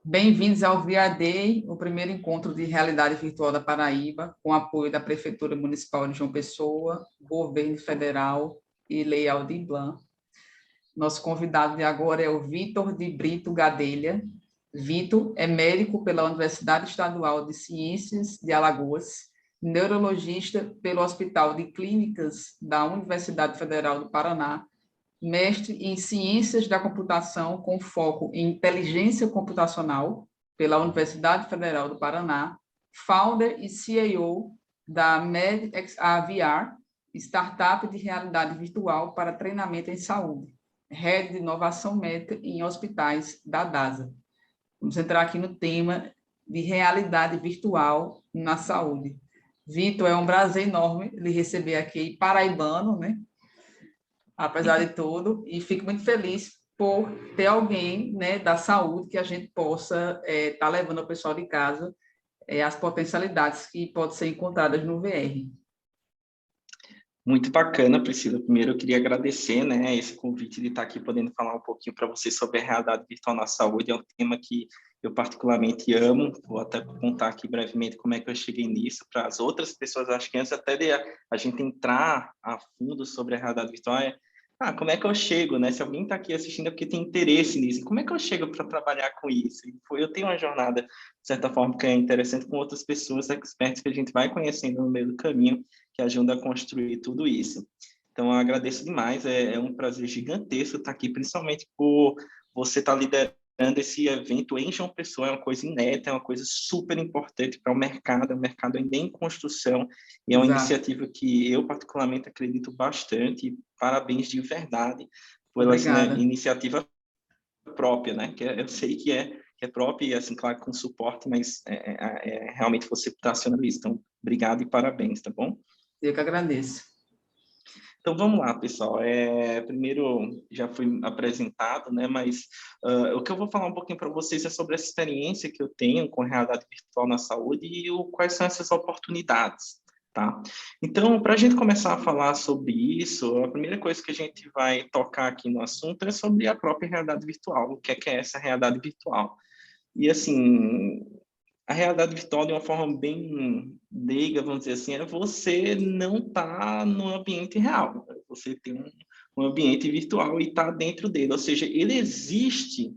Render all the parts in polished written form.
Bem-vindos ao VIA Day, o primeiro encontro de realidade virtual da Paraíba, com apoio da Prefeitura Municipal de João Pessoa, Governo Federal e Lei Aldir Blanc. Nosso convidado de agora é o Vitor de Brito Gadelha. Vitor é médico pela Universidade Estadual de Ciências de Alagoas, neurologista pelo Hospital de Clínicas da Universidade Federal do Paraná, mestre em Ciências da Computação com foco em Inteligência Computacional pela Universidade Federal do Paraná, founder e CEO da MedXAVR, startup de realidade virtual para treinamento em saúde, Head de Inovação Médica em Hospitais da DASA. Vamos entrar aqui no tema de realidade virtual na saúde. Vitor, é um prazer enorme lhe receber aqui, paraibano, né? Apesar de tudo, e fico muito feliz por ter alguém, né, da saúde que a gente possa estar levando ao pessoal de casa as potencialidades que podem ser encontradas no VR. Muito bacana, Priscila. Primeiro, eu queria agradecer, né, esse convite de estar aqui podendo falar um pouquinho para vocês sobre a realidade virtual na saúde. É um tema que eu particularmente amo. Vou até contar aqui brevemente como é que eu cheguei nisso para as outras pessoas. Acho que antes até de a gente entrar a fundo sobre a realidade virtual, como é que eu chego, né? Se alguém está aqui assistindo é porque tem interesse nisso. Como é que eu chego para trabalhar com isso? Eu tenho uma jornada, de certa forma, que é interessante com outras pessoas, experts que a gente vai conhecendo no meio do caminho, que ajuda a construir tudo isso. Então, eu agradeço demais, é um prazer gigantesco estar aqui, principalmente por você estar liderando esse evento em João Pessoa. É uma coisa inédita, é uma coisa super importante para o mercado, é um mercado ainda em construção, e é uma Exato. iniciativa que eu particularmente acredito bastante, e parabéns de verdade por essa Obrigada. iniciativa própria, né? Que eu sei que é própria e, assim, claro, com suporte, mas realmente você está acionando isso. Então, obrigado e parabéns, tá bom? Eu que agradeço. Então, vamos lá, pessoal. Primeiro, já fui apresentado, né? Mas o que eu vou falar um pouquinho para vocês é sobre essa experiência que eu tenho com realidade virtual na saúde e quais são essas oportunidades, tá? Então, para a gente começar a falar sobre isso, a primeira coisa que a gente vai tocar aqui no assunto é sobre a própria realidade virtual. O que é essa realidade virtual? E, assim, a realidade virtual, de uma forma bem leiga, vamos dizer assim, é você não estar no ambiente real. Você tem um ambiente virtual e está dentro dele. Ou seja, ele existe.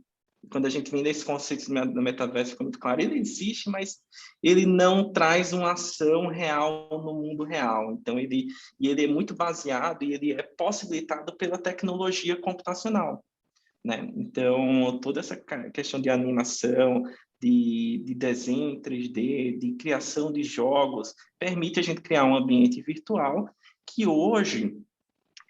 Quando a gente vem nesse conceito do metaverso, fica muito claro, ele existe, mas ele não traz uma ação real no mundo real. Então, ele é muito baseado e ele é possibilitado pela tecnologia computacional, né? Então, toda essa questão de animação, de desenho em 3D, de criação de jogos, permite a gente criar um ambiente virtual que hoje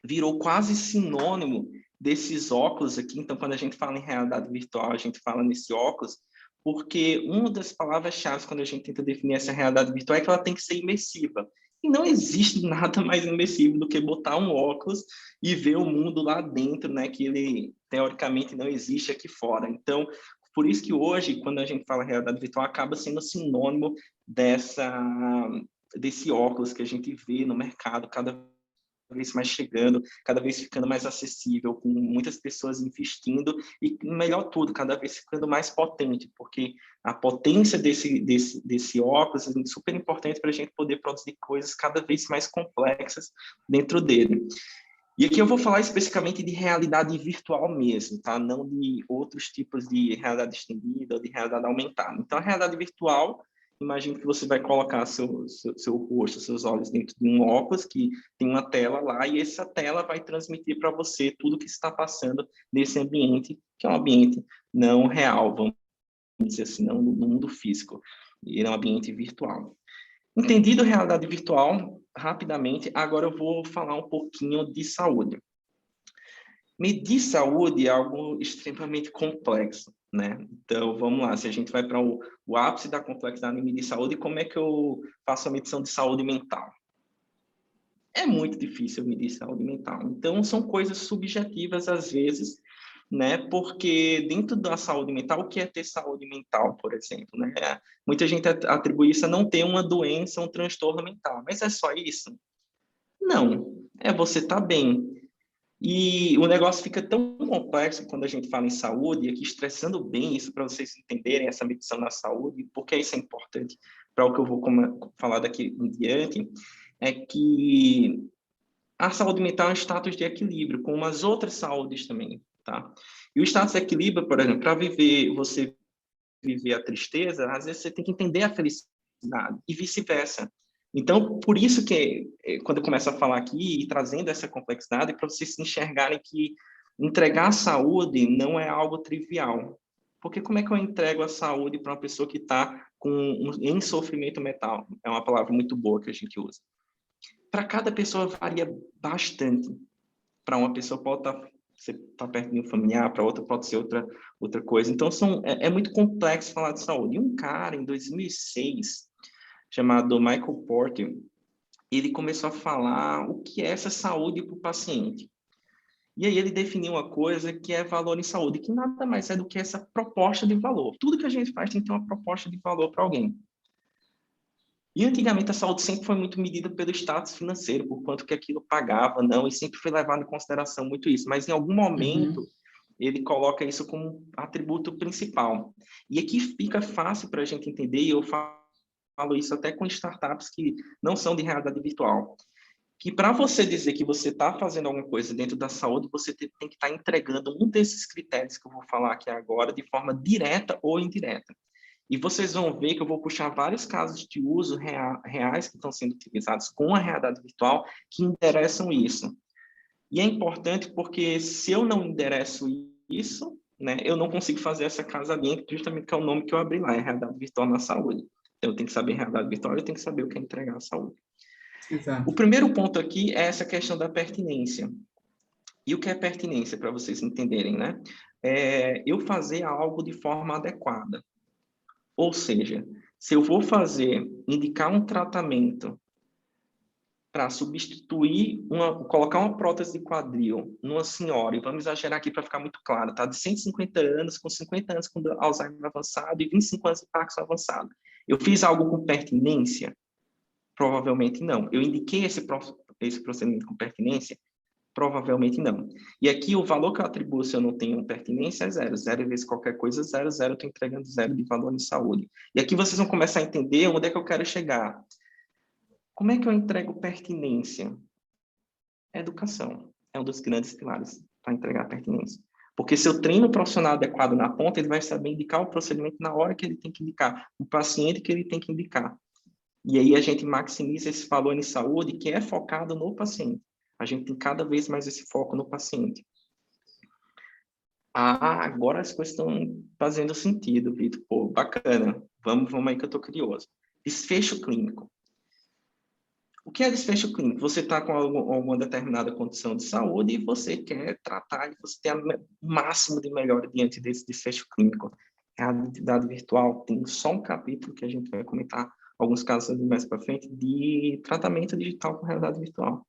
virou quase sinônimo desses óculos aqui. Então, quando a gente fala em realidade virtual, a gente fala nesse óculos, porque uma das palavras-chave quando a gente tenta definir essa realidade virtual é que ela tem que ser imersiva. E não existe nada mais imersivo do que botar um óculos e ver o mundo lá dentro, né, que ele, teoricamente, não existe aqui fora. Então, por isso que hoje, quando a gente fala realidade virtual, acaba sendo sinônimo desse óculos que a gente vê no mercado cada vez mais chegando, cada vez ficando mais acessível, com muitas pessoas investindo e, melhor tudo, cada vez ficando mais potente, porque a potência desse óculos é super importante para a gente poder produzir coisas cada vez mais complexas dentro dele. E aqui eu vou falar especificamente de realidade virtual mesmo, tá? Não de outros tipos de realidade estendida ou de realidade aumentada. Então, a realidade virtual, imagino que você vai colocar seu rosto, seus olhos dentro de um óculos que tem uma tela lá e essa tela vai transmitir para você tudo o que está passando nesse ambiente, que é um ambiente não real, vamos dizer assim, não no mundo físico. Ele é um ambiente virtual. Entendido a realidade virtual, rapidamente, agora eu vou falar um pouquinho de saúde. Medir saúde é algo extremamente complexo, né? Então, vamos lá, se a gente vai para o ápice da complexidade em medir saúde, como é que eu faço a medição de saúde mental? É muito difícil medir saúde mental. Então, são coisas subjetivas, às vezes, né? Porque dentro da saúde mental, o que é ter saúde mental, por exemplo, né? Muita gente atribui isso a não ter uma doença, um transtorno mental. Mas é só isso? Não. É você estar bem. E o negócio fica tão complexo quando a gente fala em saúde, e aqui estressando bem isso para vocês entenderem essa medição na saúde, porque isso é importante para o que eu vou falar daqui em diante, é que a saúde mental é um status de equilíbrio, como as outras saúdes também, tá? E o status de equilíbrio, por exemplo, para você viver a tristeza, às vezes você tem que entender a felicidade e vice-versa. Então, por isso que quando eu começo a falar aqui e trazendo essa complexidade, para vocês se enxergarem que entregar a saúde não é algo trivial. Porque como é que eu entrego a saúde para uma pessoa que está em sofrimento mental? É uma palavra muito boa que a gente usa. Para cada pessoa varia bastante. Para uma pessoa pode estar você está perto de um familiar, para outra pode ser outra coisa. Então, é muito complexo falar de saúde. E um cara, em 2006, chamado Michael Porter, ele começou a falar o que é essa saúde para o paciente. E aí ele definiu uma coisa que é valor em saúde, que nada mais é do que essa proposta de valor. Tudo que a gente faz tem que ter uma proposta de valor para alguém. E antigamente a saúde sempre foi muito medida pelo status financeiro, por quanto que aquilo pagava, não, e sempre foi levado em consideração muito isso. Mas em algum momento ele coloca isso como atributo principal. E aqui fica fácil para a gente entender, e eu falo isso até com startups que não são de realidade virtual, que para você dizer que você está fazendo alguma coisa dentro da saúde, você tem que estar entregando um desses critérios que eu vou falar aqui agora, de forma direta ou indireta. E vocês vão ver que eu vou puxar vários casos de uso reais que estão sendo utilizados com a realidade virtual que endereçam isso. E é importante porque se eu não endereço isso, né, eu não consigo fazer essa casa linha, justamente que é o nome que eu abri lá, é realidade virtual na saúde. Então, eu tenho que saber realidade virtual, eu tenho que saber o que é entregar a saúde. Exato. O primeiro ponto aqui é essa questão da pertinência. E o que é pertinência, para vocês entenderem, né? É eu fazer algo de forma adequada. Ou seja, se eu vou indicar um tratamento para substituir, colocar uma prótese de quadril numa senhora, e vamos exagerar aqui para ficar muito claro, tá? De 150 anos, com 50 anos com Alzheimer avançado e 25 anos de Parkinson avançado. Eu fiz algo com pertinência? Provavelmente não. Eu indiquei esse procedimento com pertinência? Provavelmente não. E aqui o valor que eu atribuo se eu não tenho pertinência é zero. Zero vezes qualquer coisa, zero, zero, eu estou entregando zero de valor em saúde. E aqui vocês vão começar a entender onde é que eu quero chegar. Como é que eu entrego pertinência? Educação é um dos grandes pilares para entregar pertinência. Porque se eu treino o profissional adequado na ponta, ele vai saber indicar o procedimento na hora que ele tem que indicar, o paciente que ele tem que indicar. E aí a gente maximiza esse valor em saúde que é focado no paciente. A gente tem cada vez mais esse foco no paciente. Ah, agora as coisas estão fazendo sentido, Vitor. Pô, bacana. Vamos aí que eu estou curioso. Desfecho clínico. O que é desfecho clínico? Você está com alguma determinada condição de saúde e você quer tratar e você tem o máximo de melhora diante desse desfecho clínico. A realidade virtual tem só um capítulo que a gente vai comentar, alguns casos mais para frente, de tratamento digital com realidade virtual.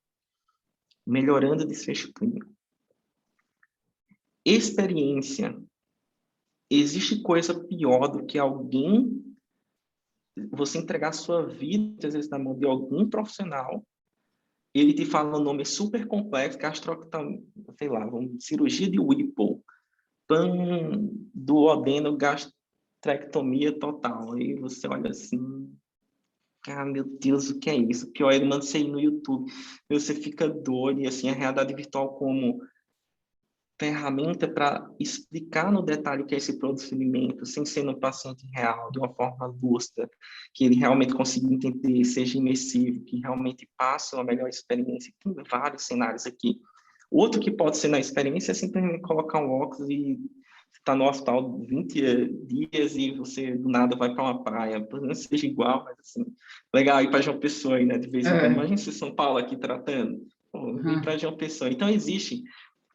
Melhorando o desfecho clínico. Experiência. Existe coisa pior do que você entregar a sua vida, às vezes, na mão de algum profissional, ele te fala um nome super complexo, sei lá, cirurgia de Whipple, duodenogastrectomia total. Aí você olha assim, ah, meu Deus, o que é isso? Pior, ele manda você ir no YouTube, você fica doido, e assim, a realidade virtual como ferramenta para explicar no detalhe o que é esse procedimento, sem ser no paciente real, de uma forma lúcida, que ele realmente consiga entender, seja imersivo, que realmente passe uma melhor experiência. Tem vários cenários aqui. Outro que pode ser na experiência é simplesmente colocar um óculos e está no hospital 20 dias e você do nada vai para uma praia. Não seja igual, mas assim, legal ir para João Pessoa, né, de vez em quando. Imagina se São Paulo aqui tratando. Pô, ir para João Pessoa. Então, existe.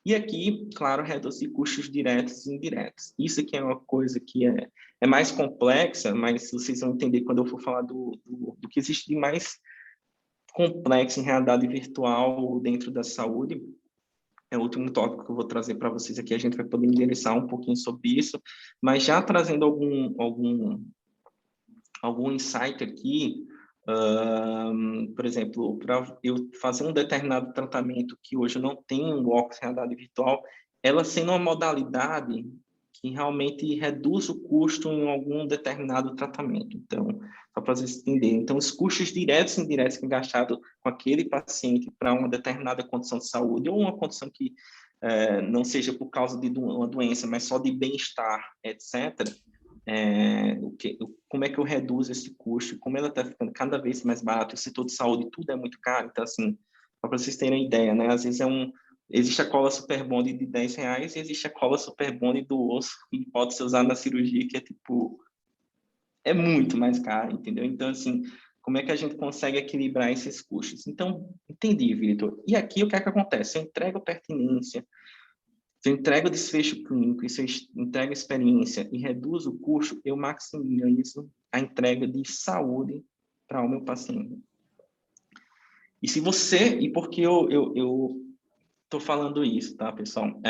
E aqui, claro, reduzir custos diretos e indiretos. Isso aqui é uma coisa que é mais complexa, mas vocês vão entender quando eu for falar do que existe de mais complexo em realidade virtual dentro da saúde. É o último tópico que eu vou trazer para vocês aqui. A gente vai poder endereçar um pouquinho sobre isso, mas já trazendo algum insight aqui, Por exemplo, para eu fazer um determinado tratamento que hoje eu não tenho um óculos de realidade virtual, ela sendo uma modalidade que realmente reduz o custo em algum determinado tratamento. Então, só para vocês entenderem. Então, os custos diretos e indiretos que é gastado com aquele paciente para uma determinada condição de saúde, ou uma condição que não seja por causa de uma doença, mas só de bem-estar, etc., como é que eu reduzo esse custo, como ela está ficando cada vez mais barato, o setor de saúde, tudo é muito caro, então, assim, só para vocês terem ideia, né, às vezes existe a cola Super Bond de R$10 e existe a cola Super Bond do osso, que pode ser usada na cirurgia, que é tipo, é muito mais caro, entendeu? Então, assim, como é que a gente consegue equilibrar esses custos? Então, entendi, Vitor. E aqui o que é que acontece? Eu entrego pertinência, se eu entrego desfecho clínico, e se eu entrego experiência e reduzo o custo, eu maximizo a entrega de saúde para o meu paciente. E se você... E por que eu estou falando isso, tá, pessoal?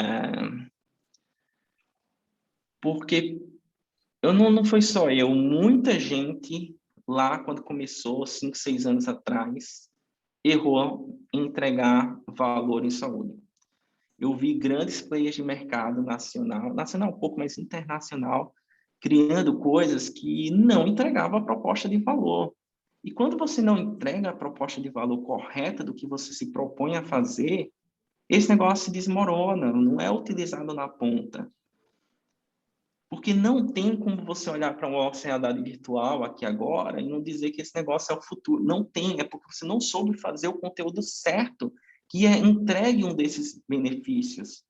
Porque não foi só eu, muita gente lá, quando começou, 5, 6 anos atrás, errou em entregar valor em saúde. Eu vi grandes players de mercado nacional um pouco, mais internacional, criando coisas que não entregavam a proposta de valor. E quando você não entrega a proposta de valor correta do que você se propõe a fazer, esse negócio se desmorona, não é utilizado na ponta. Porque não tem como você olhar para uma realidade virtual aqui agora e não dizer que esse negócio é o futuro. Não tem, é porque você não soube fazer o conteúdo certo, que entregue um desses benefícios.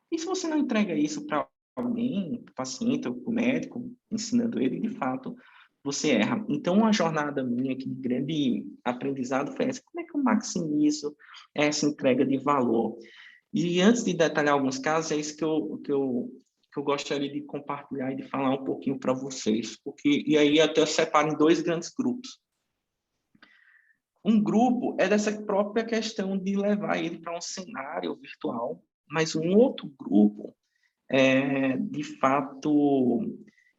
E se você não entrega isso para alguém, para o paciente ou para o médico, ensinando ele, de fato, você erra. Então, uma jornada minha aqui de grande aprendizado foi essa. Como é que eu maximizo essa entrega de valor? E antes de detalhar alguns casos, é isso que eu gostaria de compartilhar e de falar um pouquinho para vocês. E aí até eu separo em 2 grandes grupos. Um grupo é dessa própria questão de levar ele para um cenário virtual, mas um outro grupo de fato,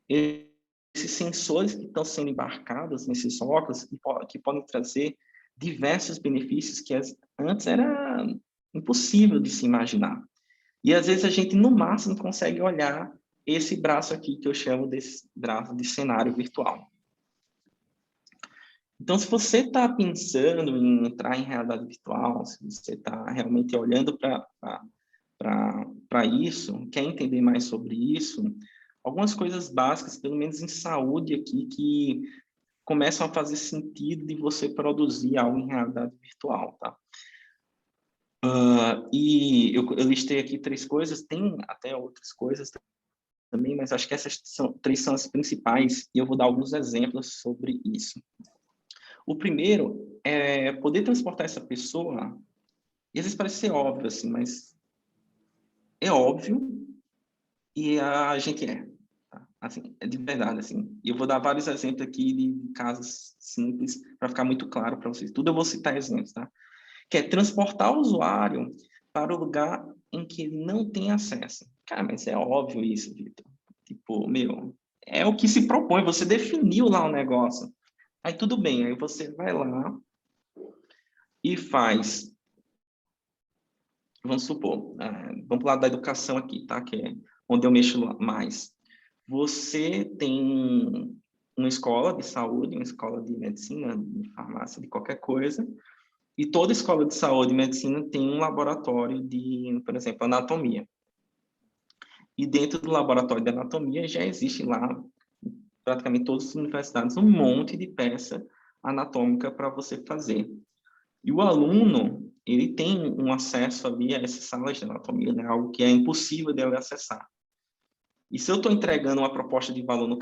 esses sensores que estão sendo embarcados nesses óculos, que podem trazer diversos benefícios que antes era impossível de se imaginar. E, às vezes, a gente, no máximo, consegue olhar esse braço aqui, que eu chamo desse braço de cenário virtual. Então, se você está pensando em entrar em realidade virtual, se você está realmente olhando para isso, quer entender mais sobre isso, algumas coisas básicas, pelo menos em saúde aqui, que começam a fazer sentido de você produzir algo em realidade virtual, tá? E eu listei aqui 3 coisas, tem até outras coisas também, mas acho que essas 3 são as principais, e eu vou dar alguns exemplos sobre isso. O primeiro é poder transportar essa pessoa, e às vezes parece ser óbvio, assim, mas é óbvio, e a gente tá? Assim, é de verdade, assim. E eu vou dar vários exemplos aqui de casos simples para ficar muito claro para vocês. Tudo eu vou citar exemplos, tá? Que é transportar o usuário para o lugar em que ele não tem acesso. Cara, mas é óbvio isso, Vitor. Tipo, meu, é o que se propõe, você definiu lá o negócio. Aí tudo bem, aí você vai lá e faz, vamos supor, vamos para o lado da educação aqui, tá? Que é onde eu mexo mais. Você tem uma escola de saúde, uma escola de medicina, de farmácia, de qualquer coisa, e toda escola de saúde e medicina tem um laboratório de, por exemplo, anatomia. E dentro do laboratório de anatomia já existe lá, praticamente todas as universidades, um monte de peça anatômica para você fazer. E o aluno, ele tem um acesso ali a essas salas de anatomia, né? Algo que é impossível dele acessar. E se eu estou entregando uma proposta de valor, no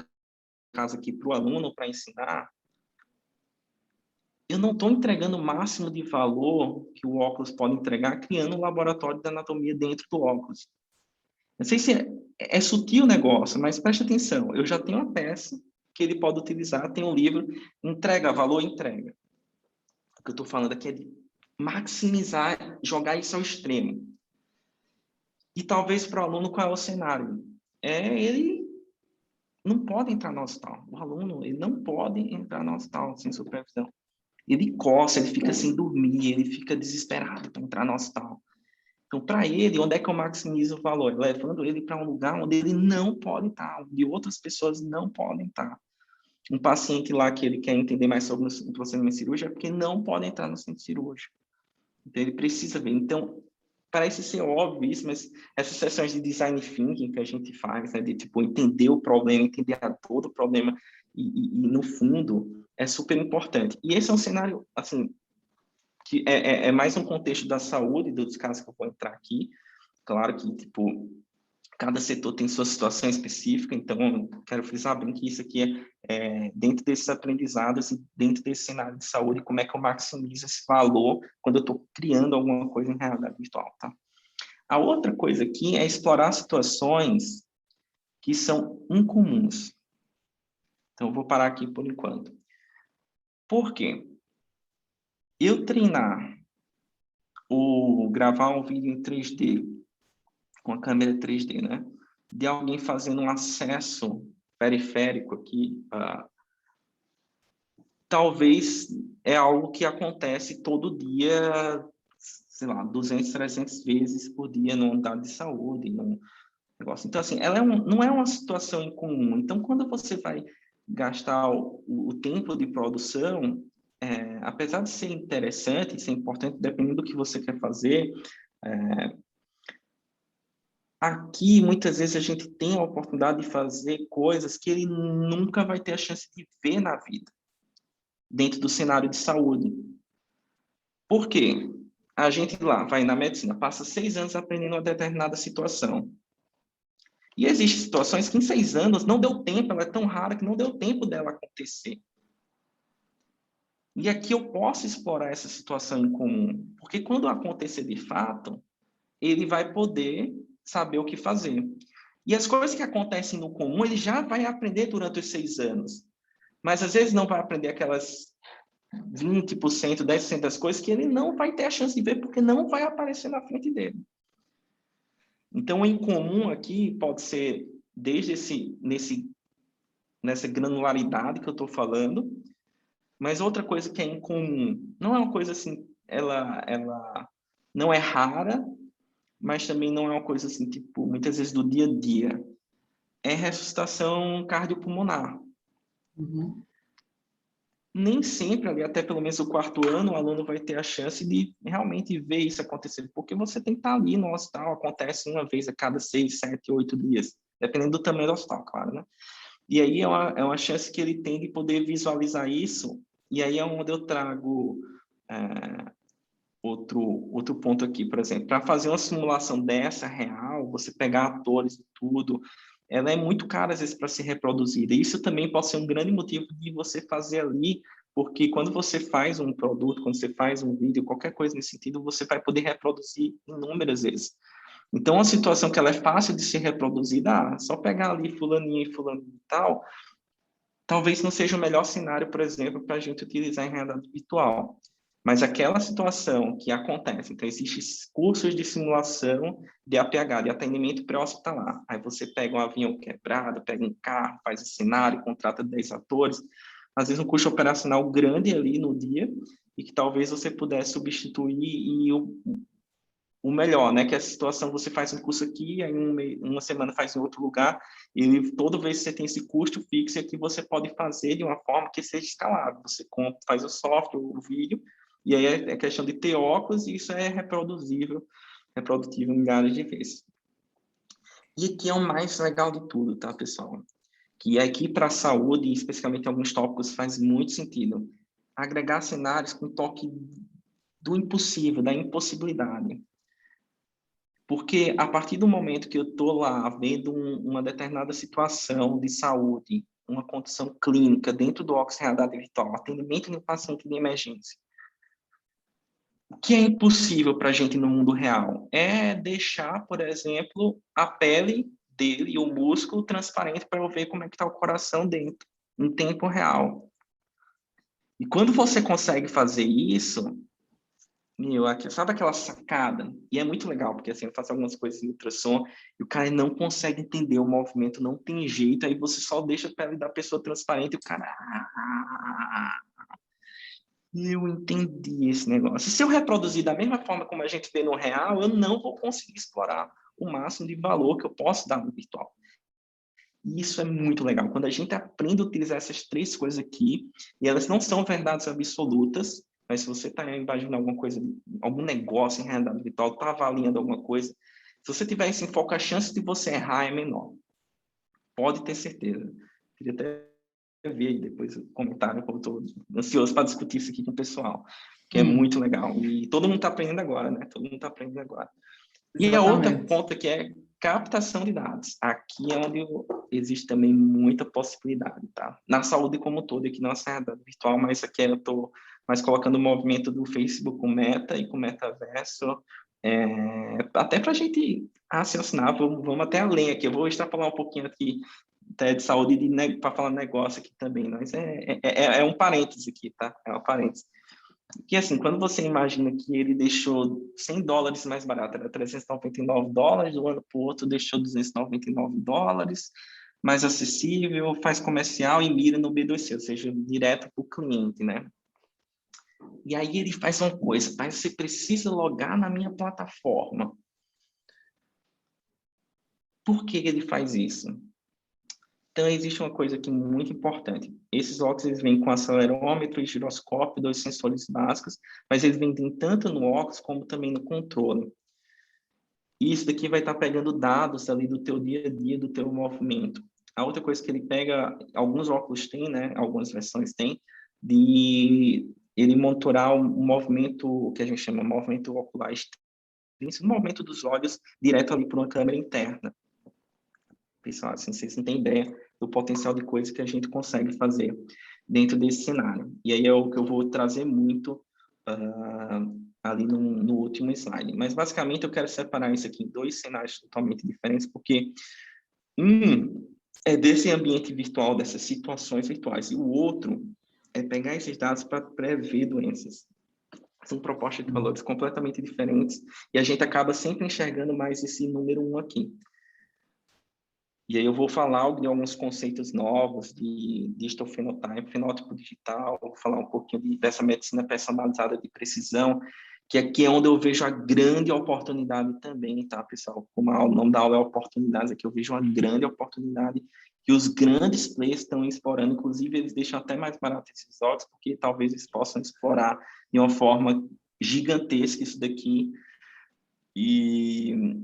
caso aqui, para o aluno, para ensinar, eu não estou entregando o máximo de valor que o óculos pode entregar, criando um laboratório de anatomia dentro do óculos. Não sei se é sutil o negócio, mas preste atenção. Eu já tenho uma peça que ele pode utilizar, tem um livro, entrega, valor, entrega. O que eu estou falando aqui é de maximizar, jogar isso ao extremo. E talvez para o aluno, qual é o cenário? Ele não pode entrar no hospital. O aluno, ele não pode entrar no hospital sem supervisão. ele coça, ele fica sem dormir, ele fica desesperado para entrar no hospital. Então, para ele, onde é que eu maximizo o valor? Levando ele para um lugar onde ele não pode estar, onde outras pessoas não podem estar. Um paciente lá que ele quer entender mais sobre o procedimento cirúrgico é porque não pode entrar no centro cirúrgico. Então, ele precisa ver. Então, parece ser óbvio isso, mas essas sessões de design thinking que a gente faz, né, de tipo entender o problema, entender a dor do problema e no fundo é super importante. E esse é um cenário assim que é mais um contexto da saúde dos casos que eu vou entrar aqui. Claro que tipo cada setor tem sua situação específica, então quero frisar bem que isso aqui é dentro desses aprendizados e dentro desse cenário de saúde, como é que eu maximizo esse valor quando eu estou criando alguma coisa em realidade virtual, tá? A outra coisa aqui é explorar situações que são incomuns. Então, eu vou parar aqui por enquanto. Por quê? Eu treinar ou gravar um vídeo em 3D, com a câmera 3D, né? De alguém fazendo um acesso periférico aqui, talvez é algo que acontece todo dia, sei lá, 200, 300 vezes por dia numa unidade de saúde, num negócio. Então, assim, ela não é uma situação incomum. Então, quando você vai gastar o tempo de produção, apesar de ser interessante, ser importante, dependendo do que você quer fazer, aqui, muitas vezes, a gente tem a oportunidade de fazer coisas que ele nunca vai ter a chance de ver na vida, dentro do cenário de saúde. Por quê? A gente lá vai na medicina, passa 6 anos aprendendo uma determinada situação. E existem situações que em 6 anos não deu tempo, ela é tão rara que não deu tempo dela acontecer. E aqui eu posso explorar essa situação em comum, porque quando acontecer de fato, ele vai poder saber o que fazer. E as coisas que acontecem no comum, ele já vai aprender durante os 6 anos. Mas às vezes não vai aprender aquelas 20%, 10% das coisas que ele não vai ter a chance de ver, porque não vai aparecer na frente dele. Então, o incomum aqui pode ser desde nessa granularidade que eu estou falando, mas outra coisa que é incomum, não é uma coisa assim, ela não é rara, mas também não é uma coisa assim, tipo, muitas vezes do dia a dia, é ressuscitação cardiopulmonar. Uhum. Nem sempre, ali, até pelo menos o 4º ano, o aluno vai ter a chance de realmente ver isso acontecer, porque você tem que estar ali no hospital, acontece uma vez a cada 6, 7, 8 dias, dependendo do tamanho do hospital, claro, né? E aí é uma chance que ele tem de poder visualizar isso, e aí é onde eu trago outro ponto aqui, por exemplo, para fazer uma simulação dessa real, você pegar atores e tudo, ela é muito cara às vezes para ser reproduzida. E isso também pode ser um grande motivo de você fazer ali, porque quando você faz um produto, quando você faz um vídeo, qualquer coisa nesse sentido, você vai poder reproduzir inúmeras vezes. Então, uma situação que ela é fácil de ser reproduzida, só pegar ali fulaninho e fulaninho e tal, talvez não seja o melhor cenário, por exemplo, para a gente utilizar em realidade virtual. Mas aquela situação que acontece, então existem cursos de simulação de APH, de atendimento pré-hospitalar. Aí você pega um avião quebrado, pega um carro, faz o cenário, contrata 10 atores, às vezes um custo operacional grande ali no dia, e que talvez você pudesse substituir e o melhor, né? Que essa situação você faz um curso aqui, aí uma semana faz em outro lugar, e toda vez que você tem esse custo fixo, aqui você pode fazer de uma forma que seja escalável. Você faz o software, o vídeo, e aí é questão de ter óculos, e isso é reprodutível milhares de vezes. E aqui é o mais legal de tudo, tá, pessoal? Que aqui para a saúde, especificamente em alguns tópicos, faz muito sentido. Agregar cenários com toque do impossível, da impossibilidade. Porque a partir do momento que eu estou lá vendo uma determinada situação de saúde, uma condição clínica dentro do óculos de realidade virtual, atendimento de um paciente de emergência, o que é impossível para a gente no mundo real é deixar, por exemplo, a pele dele e o músculo transparente para eu ver como é que está o coração dentro, em tempo real. E quando você consegue fazer isso, sabe aquela sacada? E é muito legal, porque assim, eu faço algumas coisas em ultrassom e o cara não consegue entender o movimento, não tem jeito, aí você só deixa a pele da pessoa transparente e o cara... Eu entendi esse negócio. Se eu reproduzir da mesma forma como a gente vê no real, eu não vou conseguir explorar o máximo de valor que eu posso dar no virtual. E isso é muito legal. Quando a gente aprende a utilizar essas três coisas aqui, e elas não são verdades absolutas, mas se você está imaginando alguma coisa, algum negócio em realidade virtual, está avaliando alguma coisa, se você tiver esse enfoque, a chance de você errar é menor. Pode ter certeza. Queria até ver aí depois o comentário, eu estou ansioso para discutir isso aqui com o pessoal, que é muito legal. E todo mundo está aprendendo agora, né? Todo mundo está aprendendo agora. E a outra Exatamente. ponta que é captação de dados. Aqui é onde existe também muita possibilidade, tá? Na saúde como um todo, aqui não é realidade virtual, mas aqui eu estou mais colocando o movimento do Facebook com Meta e com Metaverso, até para a gente raciocinar, vamos até além aqui. Eu vou extrapolar um pouquinho aqui até de saúde para falar negócio aqui também, mas é um parêntese aqui, tá? É um parêntese. Que assim, quando você imagina que ele deixou $100 mais barato, era $399, do ano para o outro deixou $299, mais acessível, faz comercial e mira no B2C, ou seja, direto para o cliente, né? E aí ele faz uma coisa, mas você precisa logar na minha plataforma. Por que ele faz isso? Então, existe uma coisa aqui muito importante. Esses óculos, eles vêm com acelerômetro e giroscópio, 2 sensores básicos, mas eles vendem tanto no óculos como também no controle. E isso daqui vai estar pegando dados ali do teu dia a dia, do teu movimento. A outra coisa que ele pega, alguns óculos têm, né? Algumas versões têm, de ele monitorar o movimento, que a gente chama de movimento ocular extenso, o movimento dos olhos direto ali por uma câmera interna. Pessoal, assim, vocês não têm ideia do potencial de coisa que a gente consegue fazer dentro desse cenário. E aí é o que eu vou trazer muito ali no último slide. Mas, basicamente, eu quero separar isso aqui em 2 cenários totalmente diferentes, porque é desse ambiente virtual, dessas situações virtuais, e o outro é pegar esses dados para prever doenças. São propostas de valores completamente diferentes, e a gente acaba sempre enxergando mais esse número 1 aqui. E aí eu vou falar de alguns conceitos novos de digital phenotype, fenótipo digital, vou falar um pouquinho dessa medicina personalizada de precisão, que aqui é onde eu vejo a grande oportunidade também, tá, pessoal? Como o nome da aula é oportunidades, aqui eu vejo uma grande oportunidade que os grandes players estão explorando, inclusive eles deixam até mais barato esses óculos, porque talvez eles possam explorar de uma forma gigantesca isso daqui. E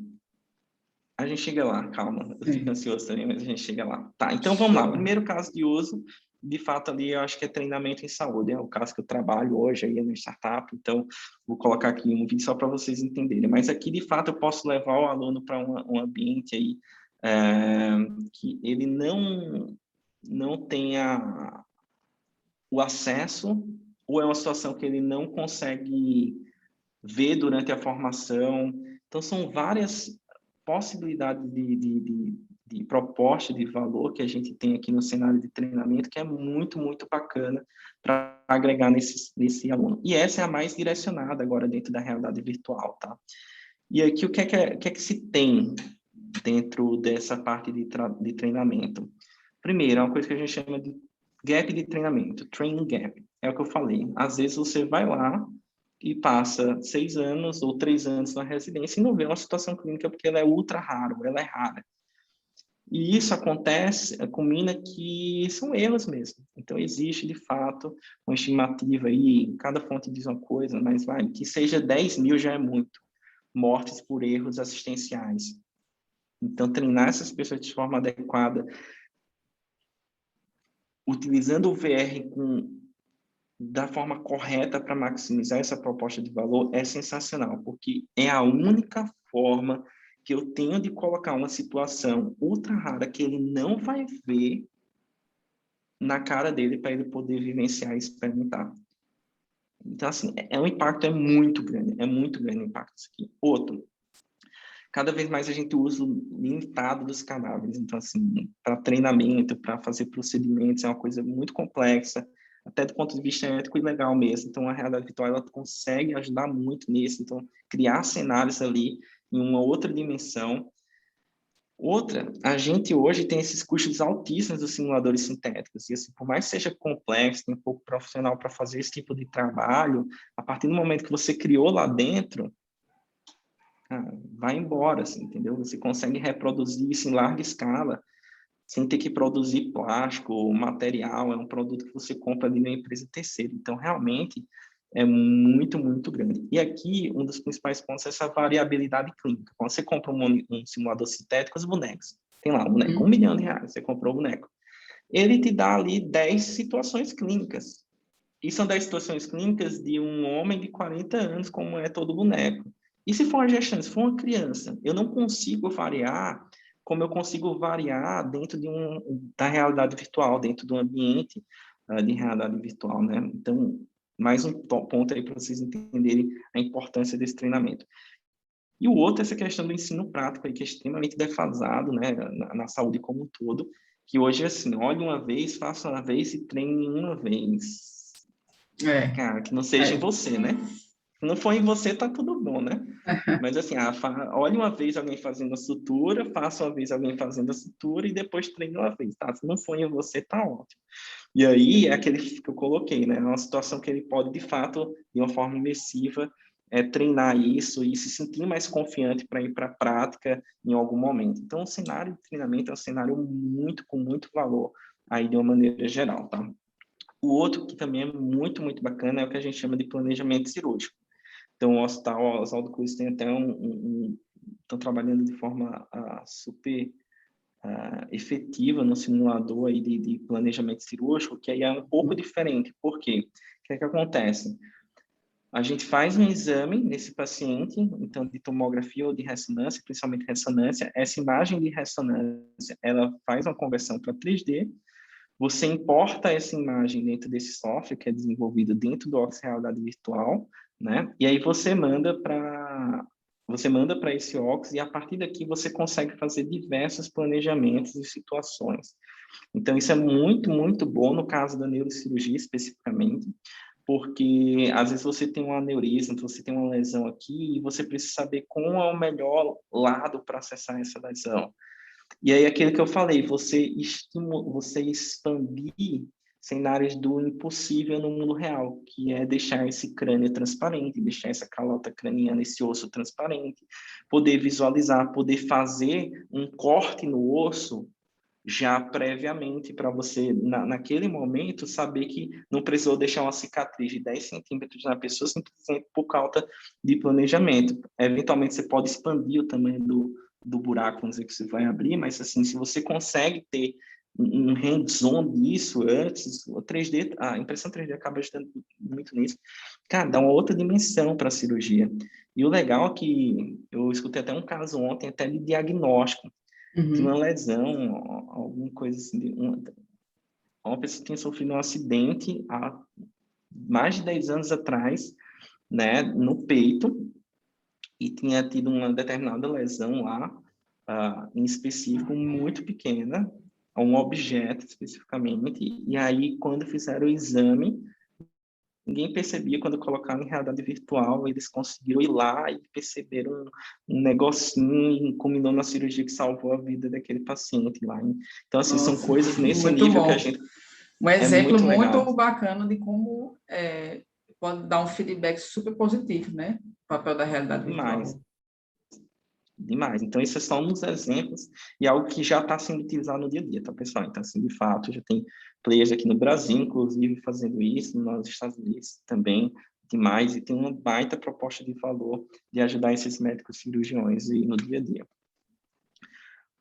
a gente chega lá, calma, eu fico ansioso também, mas a gente chega lá. Tá, então vamos lá. Primeiro caso de uso, de fato ali eu acho que é treinamento em saúde, é o caso que eu trabalho hoje aí no startup, então vou colocar aqui um vídeo só para vocês entenderem. Mas aqui, de fato, eu posso levar o aluno para um ambiente aí que ele não tenha o acesso, ou é uma situação que ele não consegue ver durante a formação. Então, são várias possibilidades de proposta de valor que a gente tem aqui no cenário de treinamento, que é muito, muito bacana para agregar nesse aluno. E essa é a mais direcionada agora dentro da realidade virtual, tá? E aqui, o que é que se tem dentro dessa parte de treinamento? Primeiro, é uma coisa que a gente chama de gap de treinamento, training gap. É o que eu falei. Às vezes você vai lá e passa 6 anos ou 3 anos na residência e não vê uma situação clínica porque ela é ultra rara, ela é rara. E isso acontece, culmina que são erros mesmo. Então, existe, de fato, uma estimativa aí, cada fonte diz uma coisa, mas vai, que seja 10 mil já é muito, mortes por erros assistenciais. Então, treinar essas pessoas de forma adequada, utilizando o VR da forma correta para maximizar essa proposta de valor é sensacional, porque é a única forma que eu tenho de colocar uma situação ultra rara que ele não vai ver na cara dele para ele poder vivenciar e experimentar. Então, assim, o impacto é muito grande o impacto disso aqui. Outro, cada vez mais a gente usa o limitado dos cadáveres. Então, assim, para treinamento, para fazer procedimentos, é uma coisa muito complexa, até do ponto de vista ético e legal mesmo. Então, a realidade virtual ela consegue ajudar muito nisso. Então, criar cenários ali em uma outra dimensão. Outra, a gente hoje tem esses custos altíssimos dos simuladores sintéticos, e assim, por mais que seja complexo, tem um pouco profissional para fazer esse tipo de trabalho, a partir do momento que você criou lá dentro, vai embora, assim, entendeu? Você consegue reproduzir isso em larga escala, sem ter que produzir plástico, material, é um produto que você compra de uma empresa terceira. Então, realmente, é muito, muito grande. E aqui, um dos principais pontos é essa variabilidade clínica. Quando você compra um simulador sintético, os bonecos, tem lá um boneco, R$ 1 milhão, você comprou o boneco. Ele te dá ali 10 situações clínicas. E são 10 situações clínicas de um homem de 40 anos, como é todo boneco. E se for uma gestante, se for uma criança, eu não consigo variar como eu consigo variar dentro da realidade virtual, dentro do ambiente de realidade virtual, né? Então, mais um ponto aí para vocês entenderem a importância desse treinamento. E o outro é essa questão do ensino prático, aí, que é extremamente defasado, né, na saúde como um todo, que hoje é assim, olhe uma vez, faça uma vez e treine uma vez. Cara, que não seja em você, né? Se não for em você, tá tudo bom, né? Mas assim, olhe uma vez alguém fazendo a sutura, faça uma vez alguém fazendo a sutura e depois treine uma vez, tá? Se não for em você, tá ótimo. E aí, é aquele que eu coloquei, né? É uma situação que ele pode, de fato, de uma forma imersiva, treinar isso e se sentir mais confiante para ir para a prática em algum momento. Então, o cenário de treinamento é um cenário com muito valor aí de uma maneira geral, tá? O outro que também é muito, muito bacana é o que a gente chama de planejamento cirúrgico. Então, o Hospital Oswaldo Cruz tem até estão trabalhando de forma super efetiva no simulador aí de planejamento cirúrgico, que aí é um pouco diferente. Por quê? O que é que acontece? A gente faz um exame nesse paciente, então de tomografia ou de ressonância, principalmente ressonância. Essa imagem de ressonância, ela faz uma conversão para 3D. Você importa essa imagem dentro desse software que é desenvolvido dentro do Ox Realidade Virtual, né? E aí você manda para esse Ox e a partir daqui você consegue fazer diversos planejamentos e situações. Então isso é muito, muito bom no caso da neurocirurgia especificamente, porque às vezes você tem um aneurisma, você tem uma lesão aqui e você precisa saber qual é o melhor lado para acessar essa lesão. E aí, aquilo que eu falei, você expandir cenários do impossível no mundo real, que é deixar esse crânio transparente, deixar essa calota craniana, esse osso transparente, poder visualizar, poder fazer um corte no osso já previamente para você, naquele momento, saber que não precisou deixar uma cicatriz de 10 centímetros na pessoa simplesmente por causa de planejamento. Eventualmente, você pode expandir o tamanho do buraco, vamos dizer, que você vai abrir, mas assim, se você consegue ter um hands-on disso antes, a impressão 3D acaba ajudando muito nisso. Cara, dá uma outra dimensão para a cirurgia. E o legal é que eu escutei até um caso ontem, até de diagnóstico, de uma lesão, alguma coisa assim, uma pessoa que tinha sofrido um acidente há mais de 10 anos atrás, né, no peito, e tinha tido uma determinada lesão lá, em específico, muito pequena, a um objeto especificamente, e aí, quando fizeram o exame, ninguém percebia quando colocaram em realidade virtual, eles conseguiram ir lá e perceberam um negocinho e culminou na cirurgia que salvou a vida daquele paciente lá. Então, assim, são Nossa, coisas nesse muito nível que a bom. gente... Um É exemplo muito legal. muito bacana de como pode dar um feedback super positivo, né? O papel da realidade Demais, virtual. demais. Então, esses são uns exemplos e algo que já está sendo utilizado no dia a dia, tá, pessoal? Então, assim, de fato, já tem players aqui no Brasil, inclusive, fazendo isso, nos Estados Unidos também, demais, e tem uma baita proposta de valor de ajudar esses médicos cirurgiões e no dia a dia.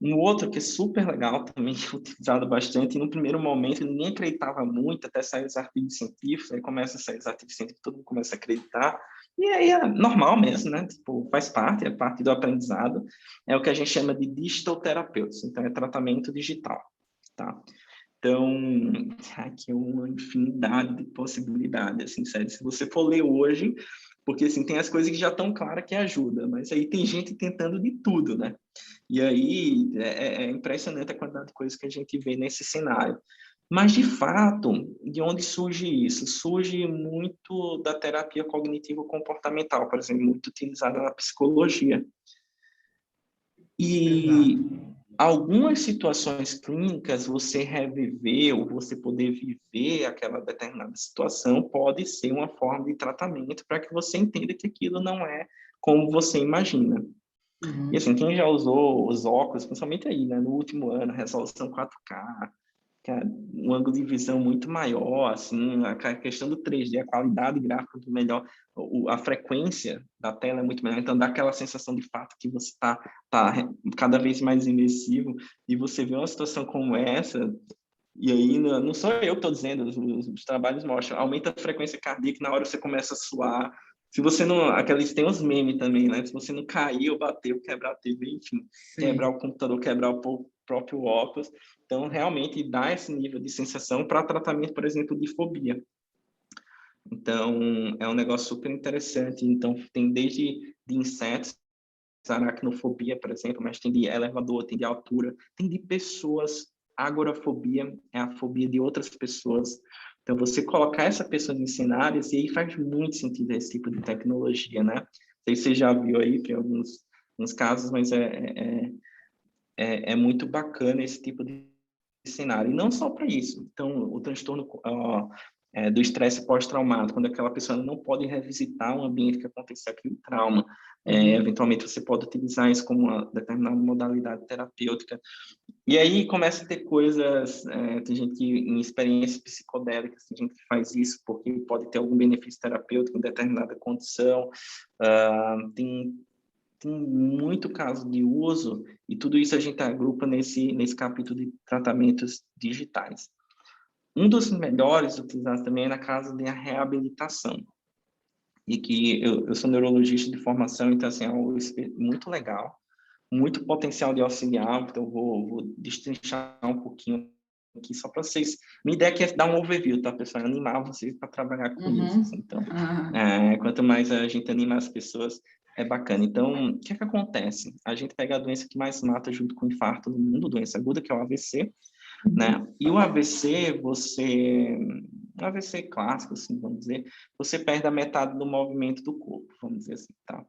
Um outro que é super legal também, que é utilizado bastante, e no primeiro momento ninguém acreditava muito, até sair os artigos científicos, aí começa a sair os artigos científicos, todo mundo começa a acreditar, e aí é normal mesmo, né? Tipo, faz parte, é parte do aprendizado, é o que a gente chama de digital therapeutics, então é tratamento digital, tá? Então, aqui é uma infinidade de possibilidades, assim, sério. Se você for ler hoje, porque assim, tem as coisas que já estão claras que ajuda, mas aí tem gente tentando de tudo, né? E aí é impressionante a quantidade de coisas que a gente vê nesse cenário. Mas, de fato, de onde surge isso? Surge muito da terapia cognitivo-comportamental, por exemplo, muito utilizada na psicologia. E Exato. algumas situações clínicas, você reviver ou você poder viver aquela determinada situação pode ser uma forma de tratamento para que você entenda que aquilo não é como você imagina. E Uhum. assim, quem já usou os óculos, principalmente aí, né, no último ano, resolução 4K, cara, um ângulo de visão muito maior, assim, a questão do 3D, a qualidade gráfica muito melhor, a frequência da tela é muito melhor, então dá aquela sensação de fato que você tá cada vez mais imersivo, e você vê uma situação como essa, e aí não sou eu que estou dizendo, os trabalhos mostram, aumenta a frequência cardíaca, na hora você começa a suar, se você não, aqueles tem os memes também, né? Se você não cair ou bater ou quebrar a TV, enfim, quebrar Sim. o computador, quebrar o próprio óculos. Então, realmente dá esse nível de sensação para tratamento, por exemplo, de fobia. Então, é um negócio super interessante. Então, tem desde de insetos, aracnofobia, por exemplo, mas tem de elevador, tem de altura, tem de pessoas. Agorafobia é a fobia de outras pessoas. Então, você colocar essa pessoa em cenários, e aí faz muito sentido esse tipo de tecnologia, né? Não sei se você já viu aí, tem alguns casos, mas é muito bacana esse tipo de cenário. E não só para isso. Então, o transtorno do estresse pós-traumático, quando aquela pessoa não pode revisitar um ambiente que aconteceu aquele trauma. Uhum. Eventualmente, você pode utilizar isso como uma determinada modalidade terapêutica. E aí começa a ter coisas, tem gente que em experiências psicodélicas, tem gente que faz isso porque pode ter algum benefício terapêutico em determinada condição. Tem muito caso de uso, e tudo isso a gente agrupa nesse capítulo de tratamentos digitais. Um dos melhores utilizados também é na casa da reabilitação, e que eu sou neurologista de formação, então assim, é algo muito legal, muito potencial de auxiliar, então eu vou destrinchar um pouquinho aqui só para vocês. Minha ideia aqui é dar um overview, tá, pessoal? Animar vocês para trabalhar com isso. Uhum. Assim. Então, quanto mais a gente anima as pessoas, é bacana. Então, o que é que acontece? A gente pega a doença que mais mata junto com o infarto no mundo, doença aguda, que é o AVC, né? E o AVC, um AVC clássico, assim, vamos dizer, você perde a metade do movimento do corpo, vamos dizer assim, tá?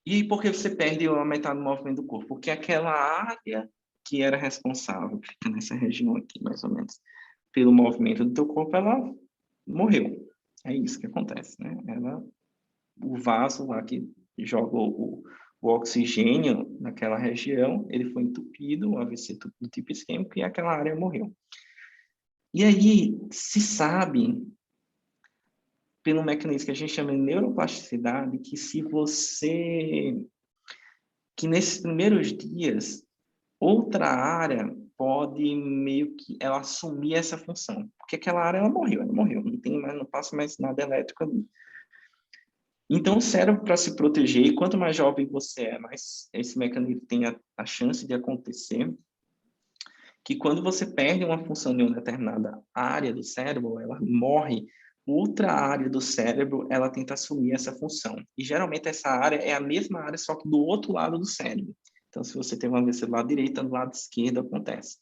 E por que você perde a metade do movimento do corpo? Porque aquela área que era responsável, que fica nessa região aqui, mais ou menos, pelo movimento do teu corpo, ela morreu. É isso que acontece, né? O vaso lá que joga o oxigênio naquela região, ele foi entupido, o AVC do tipo isquêmico, e aquela área morreu. E aí, se sabe, pelo mecanismo que a gente chama de neuroplasticidade, que nesses primeiros dias, outra área pode meio que ela assumir essa função, porque aquela área ela morreu, não tem mais, não passa mais nada elétrico ali. Então, o cérebro, para se proteger, e quanto mais jovem você é, mais esse mecanismo tem a chance de acontecer, que quando você perde uma função de uma determinada área do cérebro, ela morre, outra área do cérebro, ela tenta assumir essa função. E geralmente essa área é a mesma área, só que do outro lado do cérebro. Então, se você tem uma AVC do lado direito, do lado esquerdo acontece.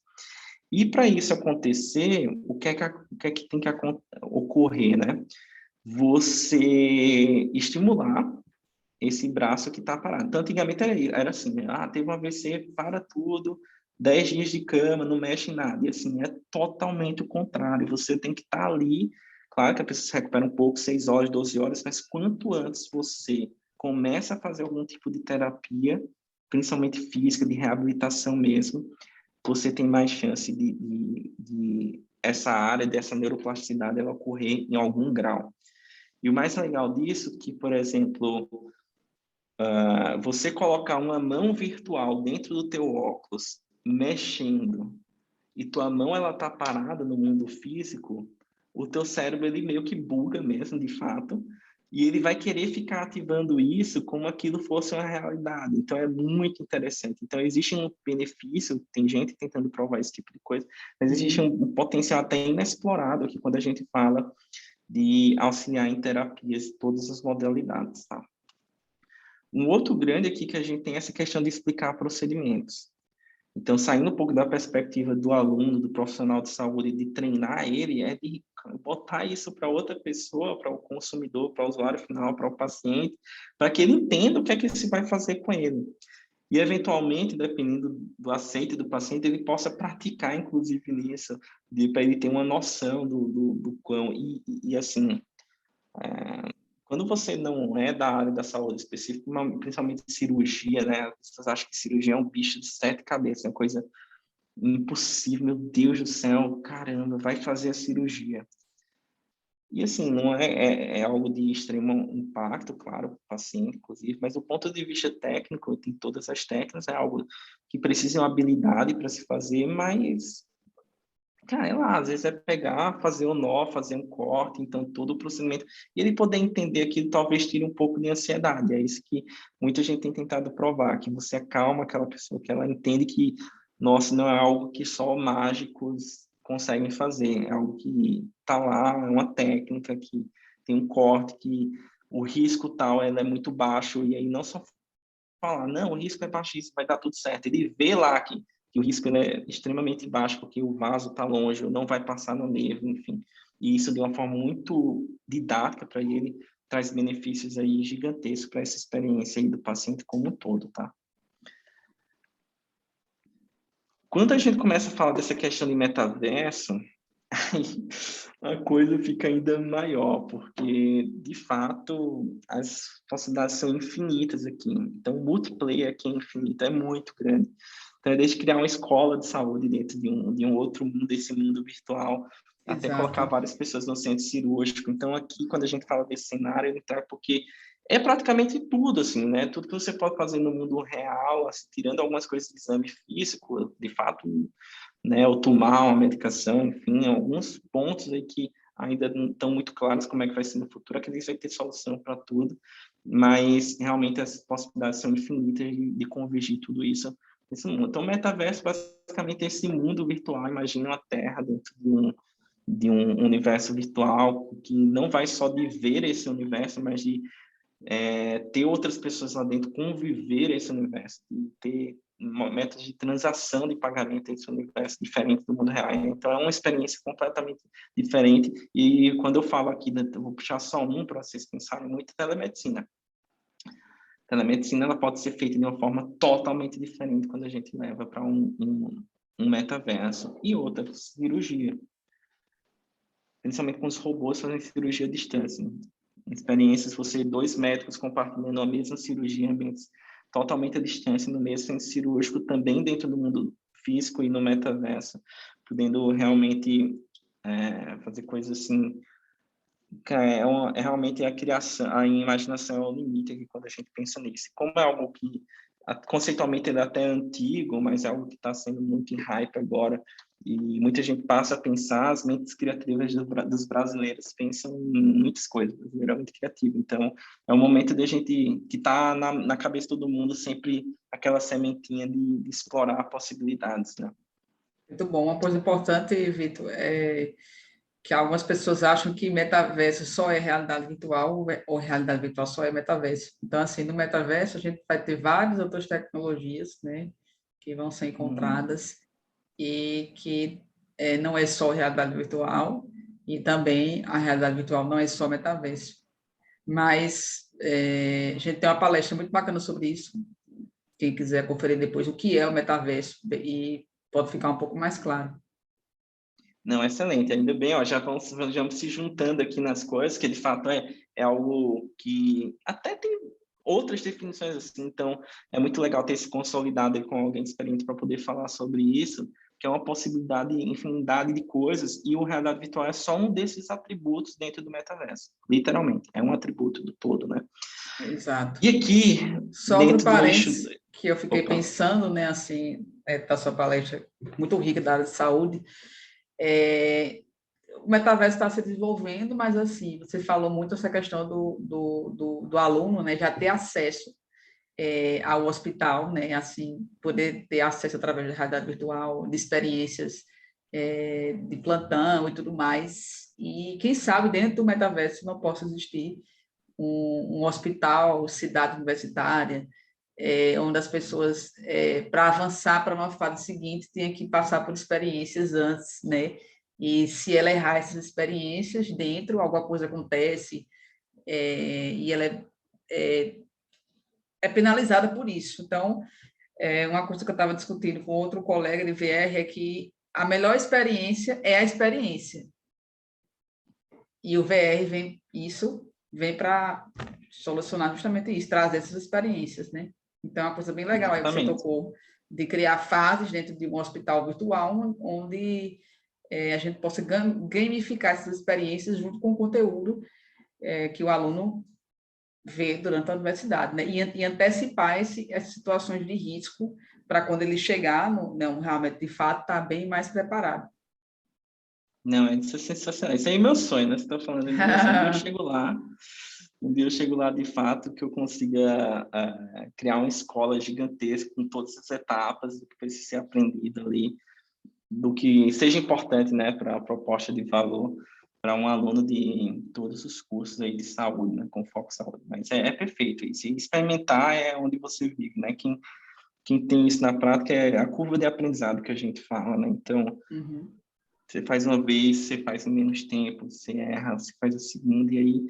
E para isso acontecer, o que é que tem que ocorrer, né? Você estimular esse braço que está parado. Então, antigamente era assim, né? Teve um AVC, para tudo, 10 dias de cama, não mexe em nada. E assim, é totalmente o contrário. Você tem que estar ali, claro que a pessoa se recupera um pouco, 6 horas, 12 horas, mas quanto antes você começa a fazer algum tipo de terapia, principalmente física, de reabilitação mesmo, você tem mais chance de essa área, dessa neuroplasticidade, ela ocorrer em algum grau. E o mais legal disso, que, por exemplo, você colocar uma mão virtual dentro do teu óculos, mexendo, e tua mão ela tá parada no mundo físico, o teu cérebro ele meio que buga mesmo, de fato, e ele vai querer ficar ativando isso como aquilo fosse uma realidade. Então é muito interessante. Então existe um benefício, tem gente tentando provar esse tipo de coisa, mas existe Uhum. um potencial até inexplorado aqui quando a gente fala de auxiliar em terapias de todas as modalidades, tá? Um outro grande aqui que a gente tem é essa questão de explicar procedimentos. Então, saindo um pouco da perspectiva do aluno, do profissional de saúde, de treinar ele, é de botar isso para outra pessoa, para o consumidor, para o usuário final, para o paciente, para que ele entenda o que é que se vai fazer com ele. e, eventualmente, dependendo do aceite do paciente, ele possa praticar, inclusive, nisso, para ele ter uma noção do quão... E assim, quando você não é da área da saúde específica, principalmente cirurgia, né? As pessoas acham que cirurgia é um bicho de 7 cabeças, é uma coisa impossível, meu Deus do céu, caramba, vai fazer a cirurgia. E assim, não é algo de extremo impacto, claro, para o paciente, inclusive, mas do ponto de vista técnico, tem todas as técnicas, é algo que precisa de uma habilidade para se fazer, mas, cara, é lá, às vezes é pegar, fazer o nó, fazer um corte, então todo o procedimento, e ele poder entender aquilo talvez tire um pouco de ansiedade, é isso que muita gente tem tentado provar, que você acalma aquela pessoa, que ela entende que, nossa, não é algo que só mágicos conseguem fazer, é algo que está lá, é uma técnica que tem um corte, que o risco tal ela é muito baixo, e aí não só falar, não, o risco é baixíssimo, vai dar tudo certo. Ele vê lá que o risco ele é extremamente baixo, porque o vaso está longe, ou não vai passar no nervo, enfim. E isso, de uma forma muito didática para ele, traz benefícios aí gigantescos para essa experiência aí do paciente como um todo, tá? Quando a gente começa a falar dessa questão de metaverso, a coisa fica ainda maior, porque, de fato, as possibilidades são infinitas aqui. Então, o multiplayer aqui é infinito, é muito grande. Então, é desde criar uma escola de saúde dentro de um outro mundo, desse mundo virtual, até colocar Exato. várias pessoas no centro cirúrgico. Então, aqui, quando a gente fala desse cenário, é porque é praticamente tudo, assim, né? Tudo que você pode fazer no mundo real, assim, tirando algumas coisas de exame físico, de fato, né, ou tomar uma medicação, enfim, alguns pontos aí que ainda não estão muito claros como é que vai ser no futuro. Acredito que vai ter solução para tudo, mas realmente as possibilidades são infinitas de convergir tudo isso nesse mundo. Então, o metaverso basicamente é esse mundo virtual. Imagina uma Terra dentro de um universo virtual que não vai só de ver esse universo, mas de ter outras pessoas lá dentro, conviver esse universo, e ter métodos de transação de pagamento nesse universo diferente do mundo real. Então, é uma experiência completamente diferente. E quando eu falo aqui, eu vou puxar só um para vocês pensarem muito, telemedicina. Telemedicina ela pode ser feita de uma forma totalmente diferente quando a gente leva para um metaverso. E outra, cirurgia. Principalmente com os robôs fazendo cirurgia à distância. Experiências, você, 2 médicos compartilhando a mesma cirurgia, ambientes totalmente à distância, no mesmo centro cirúrgico, também dentro do mundo físico e no metaverso, podendo realmente fazer coisas assim. É realmente a criação, a imaginação é o limite aqui quando a gente pensa nisso. Como é algo que conceitualmente ele é até antigo, mas é algo que está sendo muito em hype agora, e muita gente passa a pensar, as mentes criativas dos brasileiros pensam em muitas coisas, o brasileiro é muito criativo, então é um momento de a gente, que está na cabeça de todo mundo, sempre aquela sementinha de explorar possibilidades, né? Muito bom. Uma coisa importante, Vitor, é que algumas pessoas acham que metaverso só é realidade virtual ou realidade virtual só é metaverso. Então, assim, no metaverso a gente vai ter várias outras tecnologias, né, que vão ser encontradas e que não é só realidade virtual e também a realidade virtual não é só metaverso. Mas a gente tem uma palestra muito bacana sobre isso. Quem quiser conferir depois o que é o metaverso e pode ficar um pouco mais claro. Não, excelente, ainda bem, ó, já vamos se juntando aqui nas coisas, que de fato é algo que até tem outras definições assim, então é muito legal ter se consolidado aí com alguém experiente para poder falar sobre isso, que é uma possibilidade, infinidade de coisas, e o realidade virtual é só um desses atributos dentro do metaverso, literalmente, é um atributo do todo, né? Exato. E aqui, Só outro dentro do eixo... parênteses que eu fiquei Opa, pensando, né, assim, da sua palestra muito rica da área de saúde, o metaverso está se desenvolvendo, mas assim, você falou muito essa questão do aluno, né, já ter acesso ao hospital, né, assim, poder ter acesso através da realidade virtual, de experiências de plantão e tudo mais, e quem sabe dentro do metaverso não possa existir um hospital, cidade universitária, onde as pessoas, para avançar para uma fase seguinte, tinha que passar por experiências antes, né? E se ela errar essas experiências dentro, alguma coisa acontece, e ela é penalizada por isso. Então, Uma coisa que eu estava discutindo com outro colega de VR é que a melhor experiência é a experiência. E o VR vem para solucionar justamente isso, trazer essas experiências, né? Então, é uma coisa bem legal aí que você Exatamente. tocou, de criar fases dentro de um hospital virtual, onde a gente possa gamificar essas experiências junto com o conteúdo que o aluno vê durante a universidade, né? E antecipar essas situações de risco para quando ele chegar no realmente, de fato, estar bem mais preparado. Não, isso é sensacional. Isso aí é meu sonho, né? Você está falando de meu sonho. Um dia eu chego lá de fato, que eu consiga criar uma escola gigantesca com todas as etapas do que precisa ser aprendido ali, do que seja importante, né, para a proposta de valor para um aluno de todos os cursos aí de saúde, né, com foco em saúde. Mas é perfeito isso. E experimentar é onde você vive, né? Quem tem isso na prática é a curva de aprendizado que a gente fala, né? Então, Uhum. você faz uma vez, você faz em menos tempo, você erra, você faz a segunda, e aí